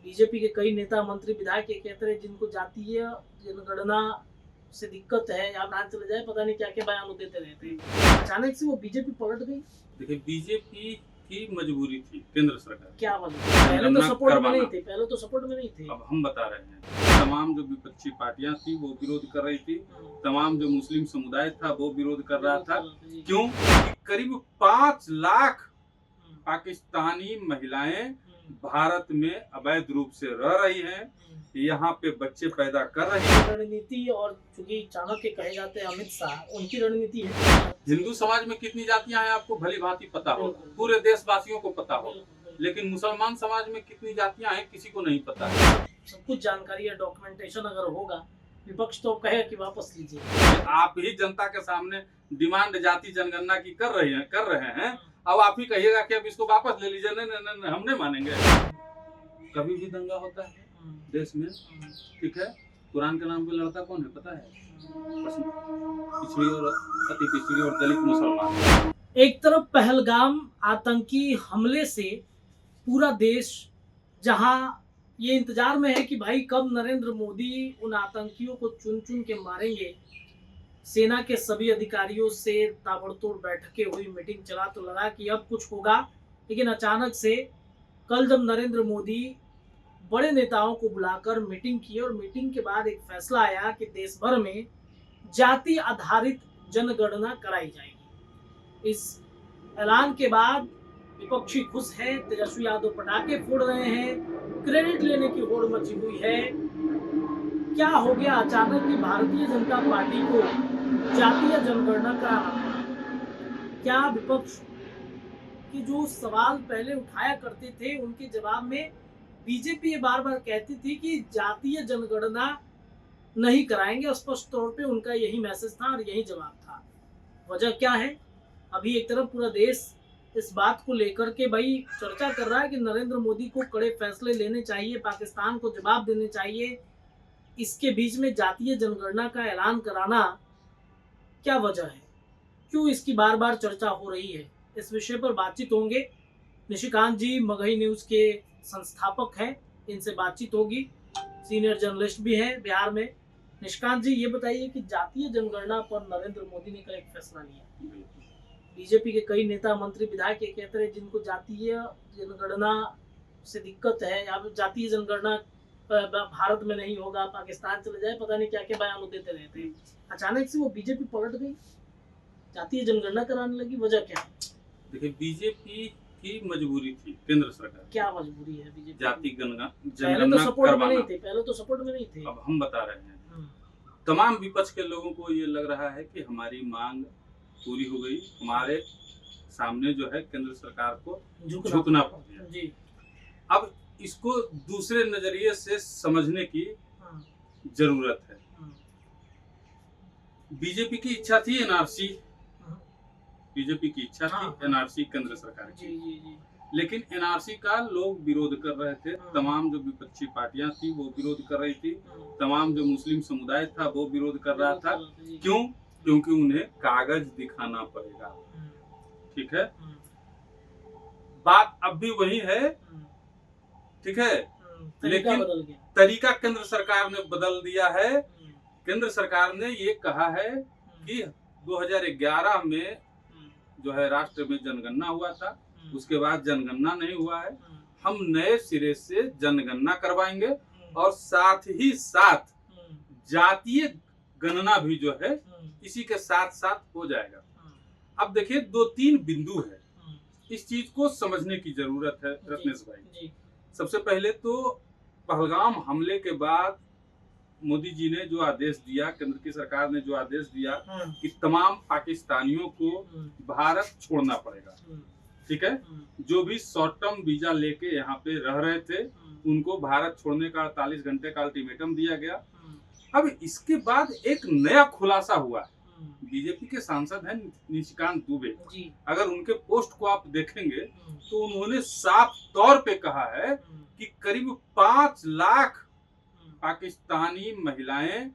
BJP के कई नेता मंत्री विधायक ये कहते रहे जिनको जातीय जनगणना से दिक्कत है या ना चले जाए, पता नहीं क्या क्या बयान देते रहते हैं। अचानक से वो बीजेपी पलट गई। देखिए, बीजेपी की मजबूरी थी केंद्र सरकार क्या वजह? पहले तो सपोर्ट में नहीं थे, अब हम बता रहे हैं, तमाम जो विपक्षी पार्टियां थी वो विरोध कर रही थी, तमाम जो मुस्लिम समुदाय था वो विरोध कर रहा था। क्यों? करीब 5 लाख पाकिस्तानी महिलाएं भारत में अवैध रूप से रह रही हैं, यहाँ पे बच्चे पैदा कर रही हैं। रणनीति, और चूंकि चाणक्य कहे जाते हैं अमित शाह, उनकी रणनीति है। हिंदू समाज में कितनी जातियां हैं आपको भली भांति पता हो, पूरे देशवासियों को पता हो, लेकिन मुसलमान समाज में कितनी जातियां हैं किसी को नहीं पता है। सब कुछ जानकारी है, डॉक्यूमेंटेशन अगर होगा, विपक्ष तो कहे कि वापस लीजिए। आप ही जनता के सामने डिमांड जाति जनगणना की कर रहे हैं, अब आप ही कहिएगा कि अब इसको वापस ले लीजिए। नहीं, हम नहीं मानेंगे। कभी भी दंगा होता है देश में, ठीक है, कुरान के नाम पे लड़ता कौन है पता है? पिछड़ी और अति पिछड़ी और दलित मुसलमान। एक तरफ पहलगाम आतंकी हमले से पूरा देश जहां ये इंतजार में है कि भाई कब नरेंद्र मोदी उन आतंकियों को चुन चुन के मारेंगे। सेना के सभी अधिकारियों से ताबड़तोड़ बैठकें हुई, मीटिंग चला तो लगा कि अब कुछ होगा, लेकिन अचानक से कल जब नरेंद्र मोदी बड़े नेताओं को बुलाकर मीटिंग की और मीटिंग के बाद एक फैसला आया कि देश भर में जाति आधारित जनगणना कराई जाएगी। इस ऐलान के बाद विपक्षी खुश है, तेजस्वी यादव पटाखे फोड़ रहे हैं, क्रेडिट लेने की होड़ मची हुई है। क्या हो गया अचानक कि भारतीय जनता पार्टी को जातीय जनगणना कराना पड़ा? क्या विपक्ष के जो सवाल पहले उठाया करते थे उनके जवाब में बीजेपी ये बार बार कहती थी कि जातीय जनगणना नहीं कराएंगे, स्पष्ट तौर पे उनका यही मैसेज था और यही जवाब था। वजह क्या है? अभी एक तरफ पूरा देश इस बात को लेकर के भाई चर्चा कर रहा है कि नरेंद्र मोदी को कड़े फैसले लेने चाहिए, पाकिस्तान को जवाब देने चाहिए। इसके बीच में जातीय जनगणना का ऐलान कराना क्या वजह है? क्यों इसकी बार बार चर्चा हो रही है? इस विषय पर बातचीत होंगे। निशिकांत जी मगही न्यूज के संस्थापक हैं, इनसे बातचीत होगी। सीनियर जर्नलिस्ट भी हैं बिहार में। निशिकांत जी, ये बताइए कि जातीय जनगणना पर नरेंद्र मोदी ने कल एक फैसला लिया। बीजेपी के कई नेता मंत्री विधायक ये कहते रहे जिनको जातीय जनगणना से दिक्कत है या जातीय जनगणना भारत में नहीं होगा, पाकिस्तान चले जाए, पता नहीं क्या क्या बयान देते रहते हैं। अचानक से वो बीजेपी पलट गई, जातीय जनगणना कराने लगी। वजह क्या है? देखिए, बीजेपी की मजबूरी थी केंद्र सरकार। क्या मजबूरी है बीजेपी? जाति जनगणना पहले तो सपोर्ट में नहीं थे। अब हम बता रहे हैं, तमाम विपक्ष के लोगों को ये लग रहा है कि हमारी मांग पूरी हो गई, हमारे सामने जो है केंद्र सरकार को झुकना पड़ गया जी। अब इसको दूसरे नजरिए से समझने की जरूरत है। बीजेपी की इच्छा थी एनआरसी, बीजेपी की इच्छा थी एनआरसी केंद्र सरकार की, लेकिन एनआरसी का लोग विरोध कर रहे थे। तमाम जो विपक्षी पार्टियां थी वो विरोध कर रही थी, तमाम जो मुस्लिम समुदाय था वो विरोध कर रहा था। क्यों? क्योंकि उन्हें कागज दिखाना पड़ेगा, ठीक है। बात अब भी वही है, ठीक है, लेकिन तरीका केंद्र सरकार ने बदल दिया है। केंद्र सरकार ने ये कहा है कि 2011 में जो है राष्ट्र में जनगणना हुआ था, उसके बाद जनगणना नहीं हुआ है, हम नए सिरे से जनगणना करवाएंगे और साथ ही साथ जातीय गणना भी जो है इसी के साथ साथ हो जाएगा। अब देखिए, 2-3 बिंदु है, इस चीज को समझने की जरूरत है रत्नेश भाई। सबसे पहले तो पहलगाम हमले के बाद मोदी जी ने जो आदेश दिया, केंद्र की सरकार ने जो आदेश दिया कि तमाम पाकिस्तानियों को भारत छोड़ना पड़ेगा, ठीक है। जो भी शॉर्ट टर्म वीजा लेके यहाँ पे रह रहे थे उनको भारत छोड़ने का 48 घंटे का अल्टीमेटम दिया गया। अब इसके बाद एक नया खुलासा हुआ है। बीजेपी के सांसद हैं निशिकांत दुबे, अगर उनके पोस्ट को आप देखेंगे तो उन्होंने साफ तौर पे कहा है कि करीब 5 लाख पाकिस्तानी महिलाएं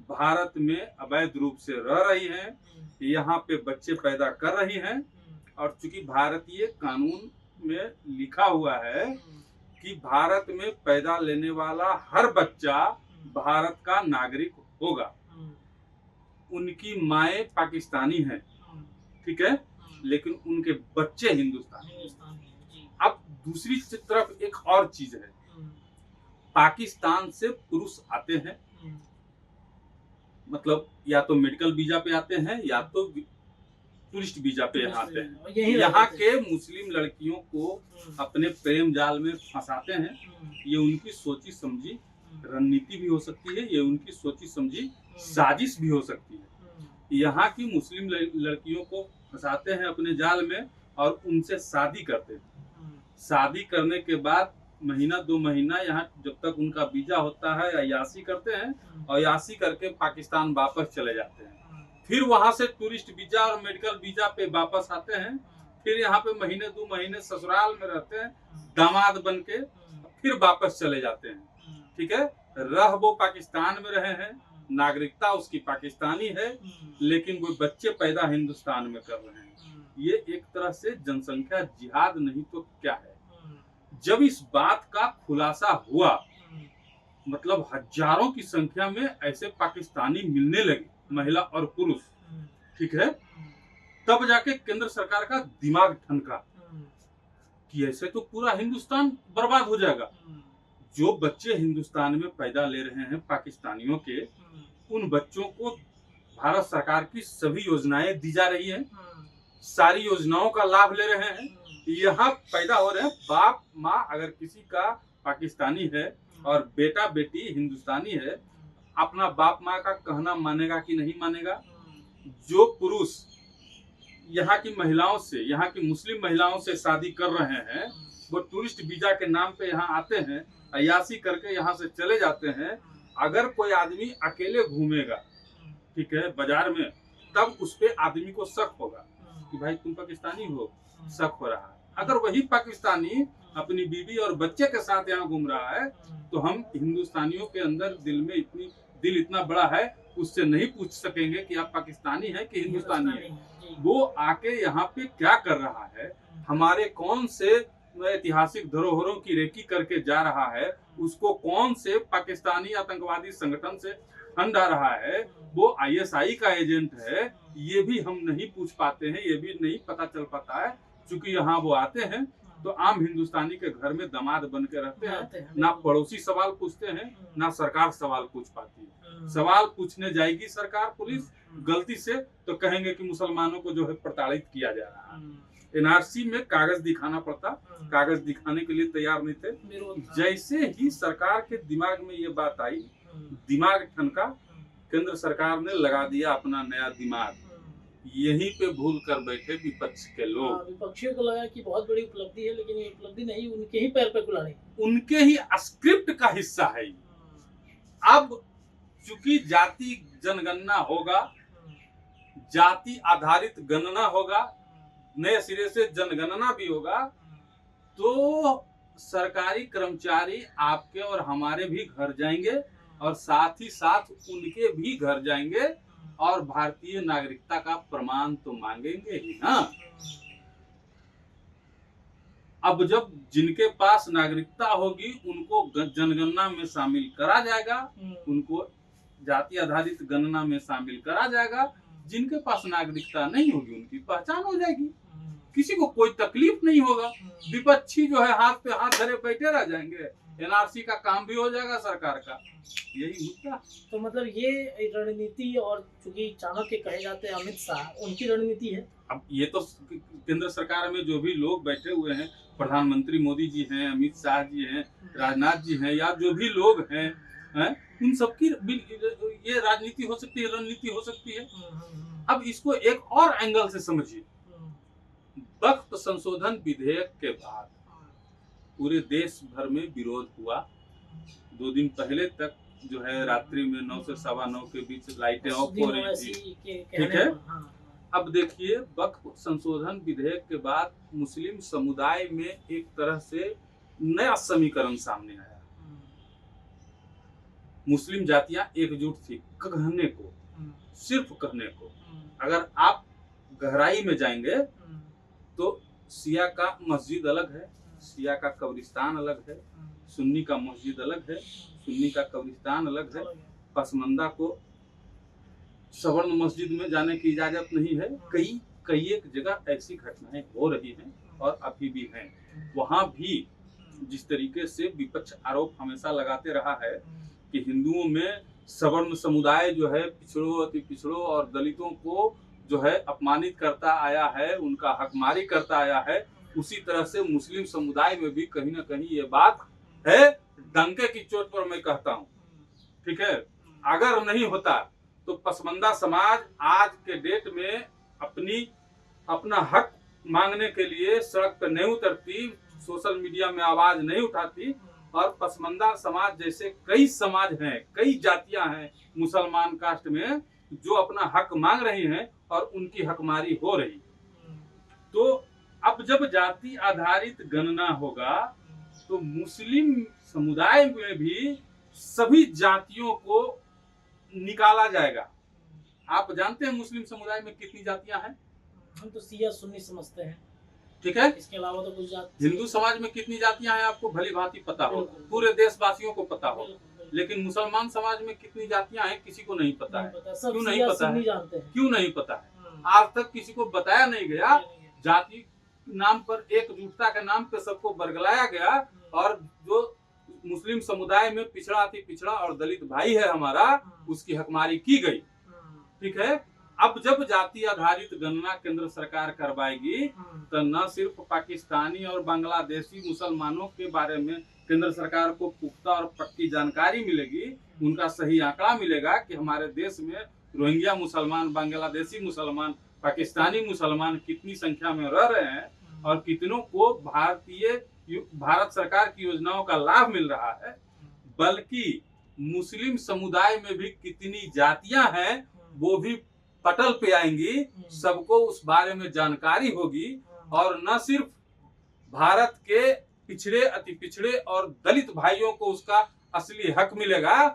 भारत में अवैध रूप से रह रही हैं, यहाँ पे बच्चे पैदा कर रही हैं, और चूंकि भारतीय कानून में लिखा हुआ है कि भारत में पैदा लेने वाला हर बच्चा भारत का नागरिक होगा। उनकी माएँ पाकिस्तानी हैं, ठीक है, लेकिन उनके बच्चे हिंदुस्तानी। अब दूसरी तरफ एक और चीज है, पाकिस्तान से पुरुष आते हैं, मतलब या तो मेडिकल वीजा पे आते हैं या तो टूरिस्ट वीजा पे आते हैं। यहाँ के मुस्लिम लड़कियों को अपने प्रेम जाल में फंसाते हैं। ये उनकी सोची समझी रणनीति भी हो सकती है, ये उनकी सोची समझी साजिश भी हो सकती है। यहाँ की मुस्लिम लड़कियों को फंसाते हैं अपने जाल में और उनसे शादी करते हैं। शादी करने के बाद महीना 2 महीना यहाँ जब तक उनका वीजा होता है अयाशी करते हैं और अयाशी करके पाकिस्तान वापस चले जाते हैं। फिर वहां से टूरिस्ट वीजा और मेडिकल वीजा पे वापस आते हैं। फिर यहाँ पे महीने 2 महीने ससुराल में रहते हैं दामाद बन के, फिर वापस चले जाते हैं। ठीक है, रह वो पाकिस्तान में रहे हैं, नागरिकता उसकी पाकिस्तानी है, लेकिन वो बच्चे पैदा हिंदुस्तान में कर रहे हैं। ये एक तरह से जनसंख्या जिहाद नहीं तो क्या है। जब इस बात का खुलासा हुआ, मतलब हजारों की संख्या में ऐसे पाकिस्तानी मिलने लगे, महिला और पुरुष, ठीक है, तब जाके केंद्र सरकार का दिमाग ठनका कि ऐसे तो पूरा हिंदुस्तान बर्बाद हो जाएगा। जो बच्चे हिंदुस्तान में पैदा ले रहे हैं पाकिस्तानियों के, उन बच्चों को भारत सरकार की सभी योजनाएं दी जा रही हैं, सारी योजनाओं का लाभ ले रहे हैं। यहाँ पैदा हो रहे हैं। बाप माँ अगर किसी का पाकिस्तानी है और बेटा बेटी हिंदुस्तानी है, अपना बाप माँ का कहना मानेगा कि नहीं मानेगा? जो पुरुष यहाँ की महिलाओं से, यहाँ की मुस्लिम महिलाओं से शादी कर रहे हैं, वो टूरिस्ट वीजा के नाम पे यहाँ आते हैं, अयाशी करके यहाँ से चले जाते हैं। अगर कोई आदमी अकेले घूमेगा, ठीक है, बाजार में, तब उस पे आदमी को शक होगा कि भाई तुम पाकिस्तानी हो, शक हो रहा है। अगर वही पाकिस्तानी अपनी बीवी और बच्चे के साथ यहाँ घूम रहा है, तो हम हिंदुस्तानियों के अंदर दिल इतना बड़ा है, उससे नहीं पूछ सकेंगे कि आप पाकिस्तानी हैं कि हिंदुस्तानी हैं। वो आके यहाँ पे क्या कर रहा है, हमारे कौन से ऐतिहासिक धरोहरों की रेकी करके जा रहा है, उसको कौन से पाकिस्तानी आतंकवादी संगठन से फंड आ रहा है, वो ISI का एजेंट है, ये भी हम नहीं पूछ पाते हैं, ये भी नहीं पता चल पाता है। क्योंकि यहाँ वो आते हैं तो आम हिंदुस्तानी के घर में दामाद बन के रहते हैं, ना पड़ोसी सवाल पूछते हैं, ना सरकार सवाल पूछ पाती है। सवाल पूछने जाएगी सरकार, पुलिस, गलती से तो कहेंगे कि मुसलमानों को जो है प्रताड़ित किया जा रहा है। NRC में कागज दिखाना पड़ता, कागज दिखाने के लिए तैयार नहीं थे। जैसे ही सरकार के दिमाग में ये बात आई, दिमाग ठनका, केंद्र सरकार ने लगा दिया अपना नया दिमाग। यहीं पे भूल कर बैठे विपक्ष के लोग। विपक्षियों को लगा कि बहुत बड़ी उपलब्धि है, लेकिन ये उपलब्धि नहीं, उनके ही पैर पे कुल्हाड़ी, उनके ही स्क्रिप्ट का हिस्सा है। अब चूंकि जाति जनगणना होगा, जाति आधारित गणना होगा, नए सिरे से जनगणना भी होगा, तो सरकारी कर्मचारी आपके और हमारे भी घर जाएंगे और साथ ही साथ उनके भी घर जाएंगे और भारतीय नागरिकता का प्रमाण तो मांगेंगे ही ना। अब जब जिनके पास नागरिकता होगी उनको जनगणना में शामिल करा जाएगा, उनको जाति आधारित गणना में शामिल करा जाएगा। जिनके पास नागरिकता नहीं होगी उनकी पहचान हो जाएगी, किसी को कोई तकलीफ नहीं होगा। विपक्षी जो है हाथ पे हाथ धरे बैठे रह जाएंगे, NRC का काम भी हो जाएगा सरकार का। यही मुद्दा। तो मतलब ये रणनीति, और चूंकि चाणक्य कहे जाते हैं अमित शाह, उनकी रणनीति है। अब ये तो केंद्र सरकार में जो भी लोग बैठे हुए हैं, प्रधानमंत्री मोदी जी हैं, अमित शाह जी हैं, राजनाथ जी हैं, या जो भी लोग हैं, उन सबकी ये राजनीति हो सकती है, रणनीति हो सकती है। अब इसको एक और एंगल से समझिए। वक्फ संशोधन विधेयक के बाद पूरे देश भर में विरोध हुआ। 2 दिन पहले तक जो है रात्रि में 9 से 9:15 के बीच लाइटें ऑफ हो रही थी, ठीक है। अब देखिए, वक्फ संशोधन विधेयक के बाद मुस्लिम समुदाय में एक तरह से नया समीकरण सामने आया। मुस्लिम जातियां एकजुट थी कहने को, सिर्फ कहने को। अगर आप गहराई में जाएंगे तो शिया का मस्जिद अलग है, शिया का कब्रिस्तान अलग है, सुन्नी का मस्जिद अलग है, सुन्नी का कब्रिस्तान अलग है। पसमंदा को सवर्ण मस्जिद में जाने की इजाजत नहीं है। कई एक जगह ऐसी घटनाएं हो रही हैं और अभी भी हैं। वहां भी जिस तरीके से विपक्ष आरोप हमेशा लगाते रहा है कि हिंदुओं में सवर्ण समुदाय जो है पिछड़ों, अति पिछड़ों और दलितों को जो है अपमानित करता आया है, उनका हकमारी करता आया है, उसी तरह से मुस्लिम समुदाय में भी कहीं ना कहीं ये बात है। डंके की चोट पर मैं कहता हूँ, ठीक है, अगर नहीं होता तो पसमंदा समाज आज के डेट में अपना हक मांगने के लिए सड़क पर नहीं उतरती, सोशल मीडिया में आवाज नहीं उठाती। और पसमंदा समाज जैसे कई समाज हैं, कई जातियां हैं मुसलमान कास्ट में जो अपना हक मांग रही हैं और उनकी हकमारी हो रही। तो अब जब जाति आधारित गणना होगा तो मुस्लिम समुदाय में भी सभी जातियों को निकाला जाएगा। आप जानते हैं मुस्लिम समुदाय में कितनी जातियां हैं? हम तो शिया सुन्नी समझते हैं, ठीक है। इसके अलावा तो कुछ जाति। हिंदू समाज में कितनी जातियां हैं आपको भली भांति पता होगा, पूरे देशवासियों को पता होगा। लेकिन मुसलमान समाज में कितनी जातियां हैं किसी को नहीं पता है। क्यों नहीं पता है? क्यों नहीं पता है? आज तक किसी को बताया नहीं गया। जाति नाम पर, एकजुटता के नाम पे सबको बरगलाया गया और जो मुस्लिम समुदाय में पिछड़ा, अति पिछड़ा और दलित भाई है हमारा, उसकी हकमारी की गई, ठीक है। अब जब जाति आधारित गणना केंद्र सरकार करवाएगी तो न सिर्फ पाकिस्तानी और बांग्लादेशी मुसलमानों के बारे में केंद्र सरकार को पुख्ता और पक्की जानकारी मिलेगी, उनका सही आंकड़ा मिलेगा कि हमारे देश में रोहिंग्या मुसलमान, बांग्लादेशी मुसलमान, पाकिस्तानी मुसलमान कितनी संख्या में रह रहे हैं और कितनों को भारत सरकार की योजनाओं का लाभ मिल रहा है, बल्कि मुस्लिम समुदाय में भी कितनी जातियां हैं वो भी पटल पे आएंगी, सबको उस बारे में जानकारी होगी। और न सिर्फ भारत के पिछड़े, अति पिछड़े और दलित भाइयों को उसका असली हक मिलेगा,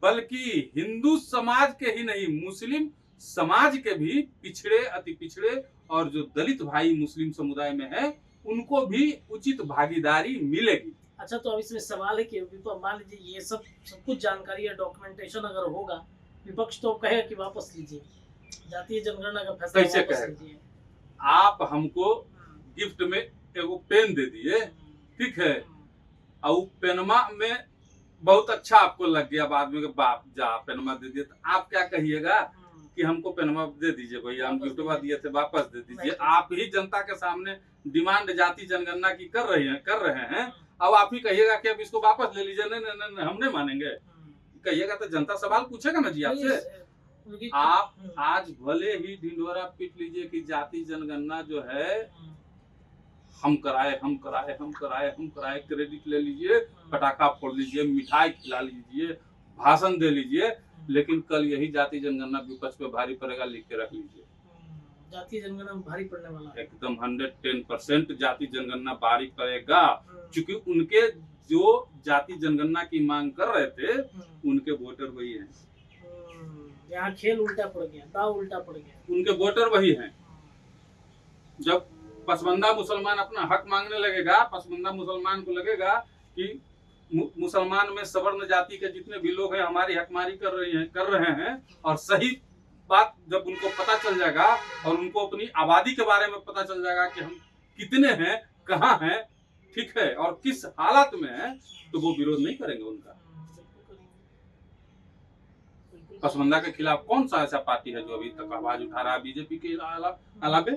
बल्कि हिंदू समाज के ही नहीं, मुस्लिम समाज के भी पिछड़े, अति पिछड़े और जो दलित भाई मुस्लिम समुदाय में है उनको भी उचित भागीदारी मिलेगी। अच्छा, तो अब इसमें सवाल है कि मान लीजिए ये सब कुछ जानकारी या डॉक्यूमेंटेशन अगर होगा, विपक्ष तो कहेगा कि वापस लीजिए, जातीय जनगणना का फैसला कैसे वापस कहेगा? लीजिए। आप हमको गिफ्ट में एगो पेन दे दिए, ठीक है, और पेनमा में बहुत अच्छा आपको लग गया, बाद में बाप जा पेनमा दे दिया, तो आप क्या कहिएगा कि हमको पेनमा दे दीजिए भैया, हम गिफ्टवा दिए थे वापस दे दीजिए। आप ही जनता के सामने डिमांड जाति जनगणना की कर रहे हैं, अब आप ही कहिएगा कि अब इसको वापस ले लीजिए। नहीं, हम नहीं मानेंगे। कहिएगा तो जनता सवाल पूछेगा ना जी आपसे। आप आज भले ही ढिंढोरा पीट लीजिए कि जाति जनगणना जो है हम कराए, क्रेडिट ले लीजिए, पटाखा फोड़ लीजिए, मिठाई खिला लीजिए, भाषण दे लीजिए, लेकिन कल यही जाति जनगणना विपक्ष पे भारी पड़ेगा, लिख के रख लीजिए। जाति जनगणना भारी पड़ने वाला है, एकदम 110% जाति जनगणना भारी पड़ेगा, क्योंकि उनके जो जाति जनगणना की मांग कर रहे थे उनके वोटर वही हैं। यहाँ खेल उल्टा पड़ गया, दाव उल्टा पड़ गया, उनके वोटर वही हैं। जब पसमंदा मुसलमान अपना हक मांगने लगेगा, पसमंदा मुसलमान को लगेगा कि मुसलमान में सवर्ण जाति के जितने भी लोग हैं हमारी हकमारी कर रहे हैं, और सही बात जब उनको पता चल जाएगा और उनको अपनी आबादी के बारे में पता चल जाएगा कि हम कितने हैं, कहाँ हैं, ठीक है, और किस हालत में है, तो वो विरोध नहीं करेंगे उनका। पसमंदा के खिलाफ कौन सा ऐसा पार्टी है जो अभी तक आवाज उठा रहा है बीजेपी के अलावे?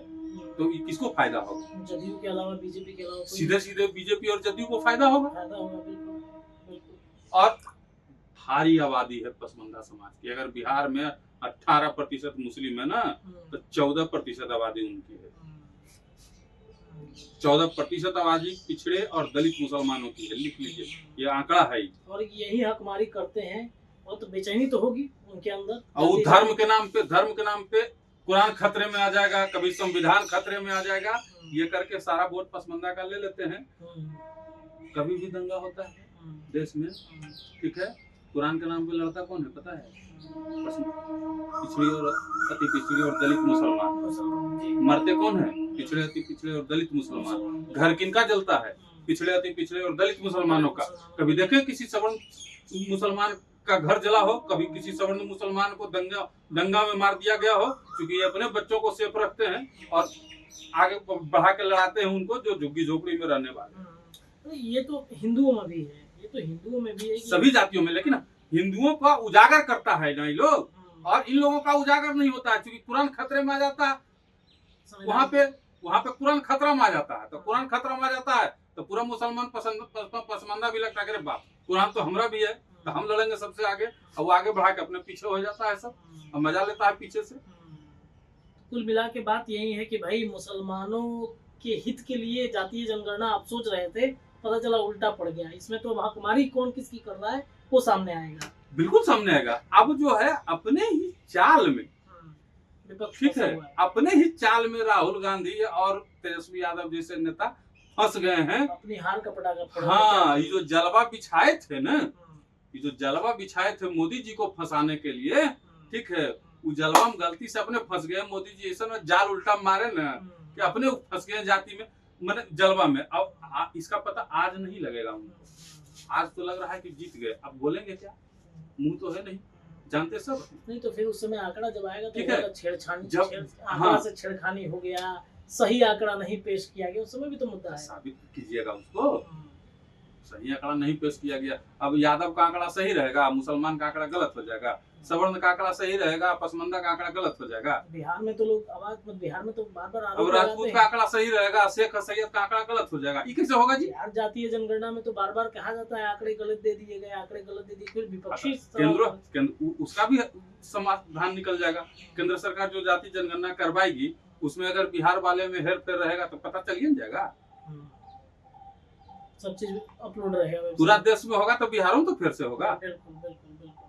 तो किसको फायदा होगा? जदयू के अलावा, बीजेपी के अलावा सीधे बीजेपी और जदयू को फायदा होगा। बिल्कुल। और भारी आबादी है पसमंदा समाज की। अगर बिहार में 18% मुस्लिम है ना, तो 14% आबादी उनकी है। 14% आबादी पिछड़े और दलित मुसलमानों की है, लिख लीजिए, ये आंकड़ा है। और यही हकमारी करते हैं, और तो बेचैनी तो होगी उनके अंदर। और धर्म के नाम पे कुरान खतरे में आ जाएगा, कभी संविधान खतरे में आ जाएगा, ये करके सारा वोट पसमंदा का ले लेते हैं। कभी भी दंगा होता है देश में, ठीक है, कुरान के नाम पे लड़ता कौन है पता है? पिछड़ी और अति पिछड़ी और दलित मुसलमान। मरते कौन है? पिछड़े, अति पिछड़े और दलित मुसलमान। घर किनका जलता है? पिछड़े अति पिछड़े और दलित मुसलमानों का। कभी देखे किसी सवर्ण मुसलमान का घर जला हो, कभी किसी सवर्ण मुसलमान को दंगा में मार दिया गया हो, क्योंकि ये अपने बच्चों को सेफ रखते हैं और आगे बढ़ा के लड़ाते हैं उनको जो झुग्गी झोपड़ी में रहने वाले। ये तो हिंदुओं में भी है, ये तो हिंदुओं में भी है, सभी जातियों में। लेकिन हिंदुओं का उजागर करता है ना ये लोग, और इन लोगों का उजागर नहीं होता है, क्योंकि कुरान खतरे में आ जाता है। वहाँ पे कुरान खतरा में आ जाता है, तो कुरान खतरा में आ जाता है तो पूरा मुसलमान पसमानदा भी लगता है, बाप कुरान तो हमारा भी है, तो हम लड़ेंगे सबसे आगे, और वो आगे बढ़ा के अपने पीछे हो जाता है सब, और मजा लेता है पीछे से। कुल मिला के बात यही है कि भाई मुसलमानों के हित के लिए जातीय जनगणना आप सोच रहे थे, पता चला उल्टा पड़ गया। इसमें तो हकमारी कौन किसकी कर रहा है वो सामने आएगा, बिल्कुल सामने आएगा। अब जो है अपने ही चाल में, ठीक है, अपने ही चाल में राहुल गांधी और तेजस्वी यादव जैसे नेता फंस गए हैं, अपनी हार का पटाखा। हाँ, ये जो जलवा बिछाए थे ना, ये जो जलवा बिछाए थे मोदी जी को फंसाने के लिए, ठीक है, वो जलवा में गलती से अपने फंस गए। मोदी जी ऐसा ना जाल उल्टा मारे ना कि अपने फंस गए जाति में, मैंने जलवा में। अब इसका पता आज नहीं लगेगा उनको, आज तो लग रहा है कि जीत गए। अब बोलेंगे क्या, मुंह तो है नहीं, जानते सब नहीं। तो फिर उस समय आंकड़ा जब आएगा तो ठीक है, छेड़छाड़ी हाँ, से छेड़खानी हो गया, सही आंकड़ा नहीं पेश किया गया, उस समय भी तो मुद्दा है। साबित कीजिएगा उसको, सही आंकड़ा नहीं पेश किया गया। अब यादव का आंकड़ा सही रहेगा, मुसलमान का आंकड़ा गलत हो जाएगा, सवर्ण का आंकड़ा सही रहेगा, पसमंदा का आंकड़ा गलत हो जाएगा। बिहार में तो लोग आवाज, बिहार में तो बार बार अब राजपूत का आंकड़ा सही रहेगा, शेख सैयद का आंकड़ा गलत हो जाएगा। ये कैसे होगा जी? बिहार जातीय जनगणना में तो बार बार कहा जाता है आंकड़े गलत दे दिए गए, आंकड़े गलत दे दिए, फिर विपक्षी केंद्र उसका भी समाधान निकल जाएगा। केंद्र सरकार जो जातीय जनगणना करवाएगी उसमें अगर बिहार वाले में हेर फेर रहेगा तो पता चल ही जाएगा, सब चीज अपलोड रहेगा, पूरा देश में होगा तो बिहारों में तो फिर से होगा। बिल्कुल बिल्कुल बिल्कुल।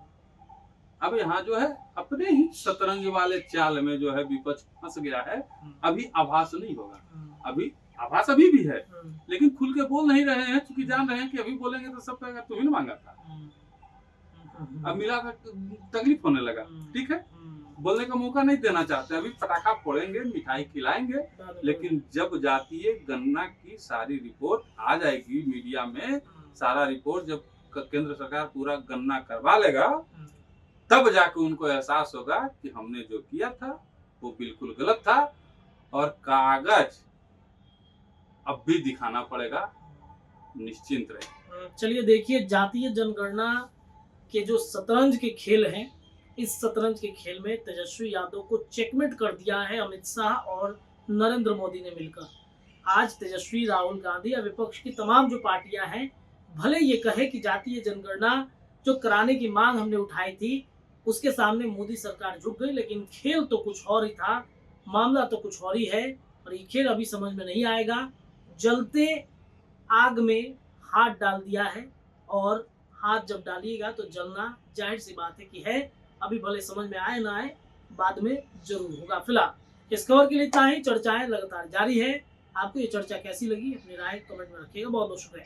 अब यहाँ जो है अपने ही शतरंज वाले चाल में जो है विपक्ष फंस गया है। अभी आभास नहीं होगा, अभी आभास अभी भी है, लेकिन खुल के बोल नहीं रहे हैं, क्योंकि जान रहे हैं कि अभी बोलेंगे तो सब कहेगा तुम्हें मांगा था। अब मिला तकलीफ होने लगा, ठीक है, बोलने का मौका नहीं देना चाहते। अभी पटाखा फोड़ेंगे, मिठाई खिलाएंगे, लेकिन जब जातीय गणना की सारी रिपोर्ट आ जाएगी मीडिया में, सारा रिपोर्ट जब केंद्र सरकार पूरा गणना करवा लेगा, तब जाके उनको एहसास होगा कि हमने जो किया था वो बिल्कुल गलत था, और कागज अब भी दिखाना पड़ेगा, निश्चिंत रहे। चलिए देखिए, जातीय जनगणना के जो शतरंज के खेल हैं, इस शतरंज के खेल में तेजस्वी यादव को चेकमेट कर दिया है अमित शाह और नरेंद्र मोदी ने मिलकर। आज तेजस्वी, राहुल गांधी और विपक्ष की तमाम जो पार्टियां हैं, भले ये कहे कि जातीय जनगणना जो कराने की मांग हमने उठाई थी उसके सामने मोदी सरकार झुक गई, लेकिन खेल तो कुछ और ही था, मामला तो कुछ और ही है, और ये खेल अभी समझ में नहीं आएगा। जलते आग में हाथ डाल दिया है, और हाथ जब डालिएगा तो जलना जाहिर सी बात है कि है। अभी भले समझ में आए ना आए, बाद में जरूर होगा। फिलहाल इस खबर के लिए इतना ही, चर्चाएं लगातार जारी है। आपको ये चर्चा कैसी लगी, अपनी राय कमेंट में रखिएगा। बहुत बहुत शुक्रिया।